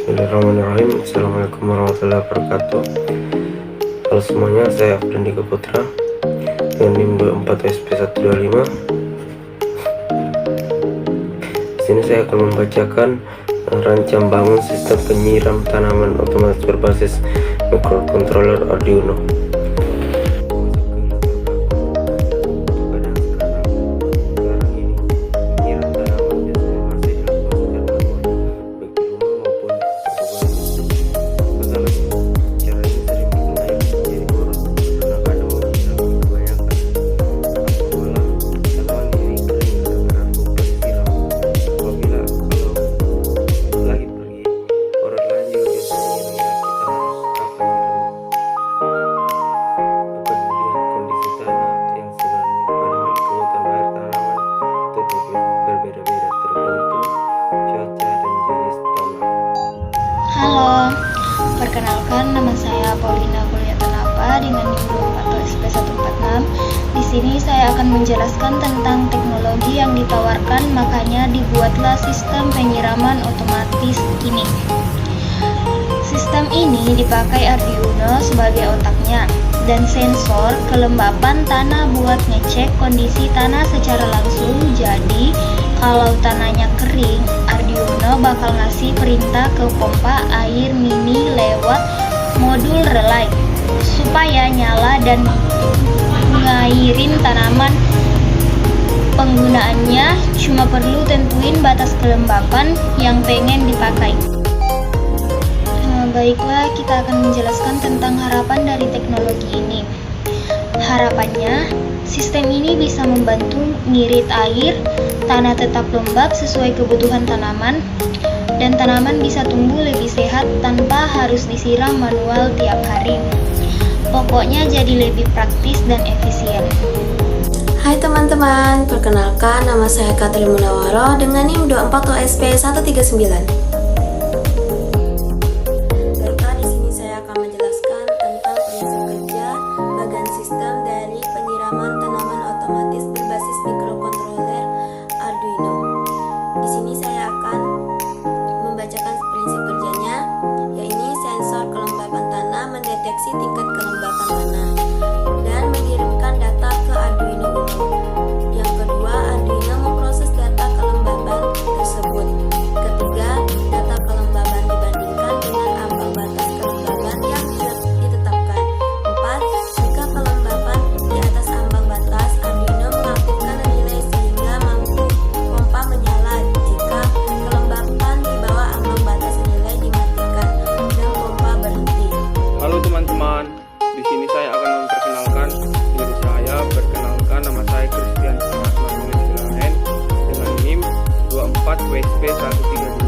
Bismillahirrahmanirrahim. Assalamualaikum warahmatullahi wabarakatuh. Halo semuanya, saya Afdan Dika Putra dengan NIM 24SP125. Di sini saya akan membacakan rancang bangun sistem penyiram tanaman otomatis berbasis microcontroller Arduino. Halo, perkenalkan nama saya Paulina Kulliatanapa dengan NIM 24SP146. Di sini saya akan menjelaskan tentang teknologi yang ditawarkan, makanya dibuatlah sistem penyiraman otomatis ini. Sistem ini dipakai Arduino sebagai otaknya dan sensor kelembapan tanah buat ngecek kondisi tanah secara langsung. Jadi, kalau tanahnya kering, Arduino bakal ngasih perintah ke pompa air mini lewat modul relay supaya nyala dan ngairin tanaman. Penggunaannya cuma perlu tentuin batas kelembapan yang pengen dipakai. Baiklah, kita akan menjelaskan tentang harapan dari teknologi ini. Harapannya, sistem ini bisa membantu ngirit air, tanah tetap lembab sesuai kebutuhan tanaman, dan tanaman bisa tumbuh lebih sehat tanpa harus disiram manual tiap hari. Pokoknya jadi lebih praktis dan efisien. Hai teman-teman, perkenalkan nama saya Katril Munawaro dengan NIM 24SP139. Mendeteksi tingkat kelembapan tanah dan mengirimkan data ke Arduino Uno. Yang kedua, Arduino memproses data kelembapan tersebut. Ketiga, data kelembaban dibandingkan dengan ambang batas kelembaban yang ditetapkan. Empat, jika kelembapan di atas ambang batas, Arduino mengaktifkan relay sehingga mampu pompa menyala. Jika kelembapan di bawah ambang batas, relay dimatikan dan pompa berhenti. Halo teman-teman, di sini saya akan memperkenalkan diri saya. Perkenalkan, nama saya Christian Silahen dengan NIM 24WSP132.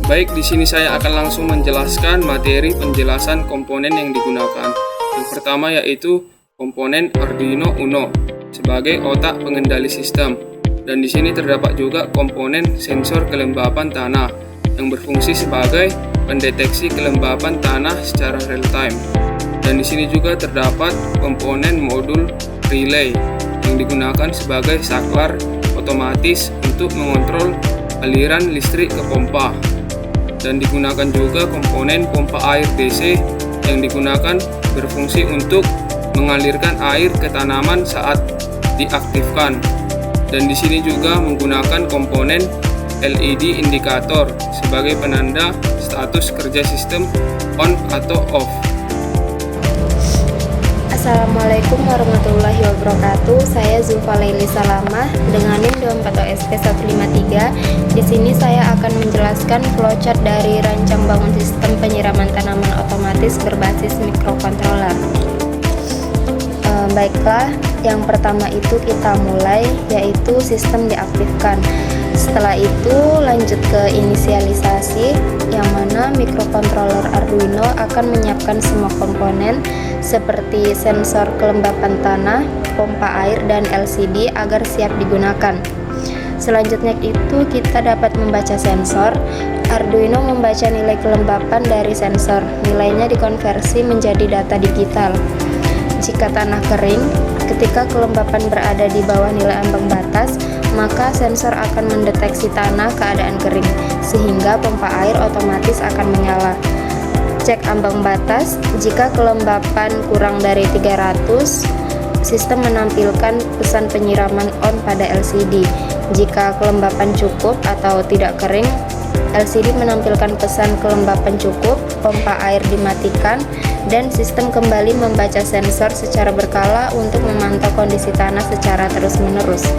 Baik, di sini saya akan langsung menjelaskan materi penjelasan komponen yang digunakan. Yang pertama yaitu komponen Arduino Uno sebagai otak pengendali sistem. Dan di sini terdapat juga komponen sensor kelembapan tanah yang berfungsi sebagai pendeteksi kelembapan tanah secara real time. Dan di sini juga terdapat komponen modul relay yang digunakan sebagai saklar otomatis untuk mengontrol aliran listrik ke pompa. Dan digunakan juga komponen pompa air DC yang digunakan berfungsi untuk mengalirkan air ke tanaman saat diaktifkan. Dan di sini juga menggunakan komponen LED indikator sebagai penanda status kerja sistem on atau off. Assalamualaikum warahmatullahi wabarakatuh. Saya Zulfa Laili Salamah dengan NIM 24SP153. Di sini saya akan menjelaskan flowchart dari rancang bangun sistem penyiraman tanaman otomatis berbasis microcontroller. Baiklah, yang pertama itu kita mulai, yaitu sistem diaktifkan. Setelah itu lanjut ke inisialisasi, yang mana microcontroller Arduino akan menyiapkan semua komponen seperti sensor kelembapan tanah, pompa air, dan LCD agar siap digunakan. Selanjutnya itu kita dapat membaca sensor. Arduino membaca nilai kelembapan dari sensor. Nilainya dikonversi menjadi data digital. Jika tanah kering, ketika kelembapan berada di bawah nilai ambang batas, maka sensor akan mendeteksi tanah keadaan kering, sehingga sehingga pompa air otomatis akan menyala. Cek ambang batas, jika kelembapan kurang dari 300, sistem menampilkan pesan penyiraman on pada LCD. Jika kelembapan cukup atau tidak kering, LCD menampilkan pesan kelembapan cukup, pompa air dimatikan, dan sistem kembali membaca sensor secara berkala untuk memantau kondisi tanah secara terus-menerus.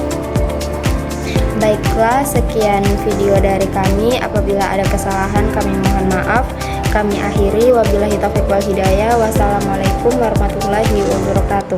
Baiklah, sekian video dari kami. Apabila ada kesalahan, kami mohon maaf. Kami akhiri, wabillahi taufiq wal hidayah. Wassalamualaikum warahmatullahi wabarakatuh.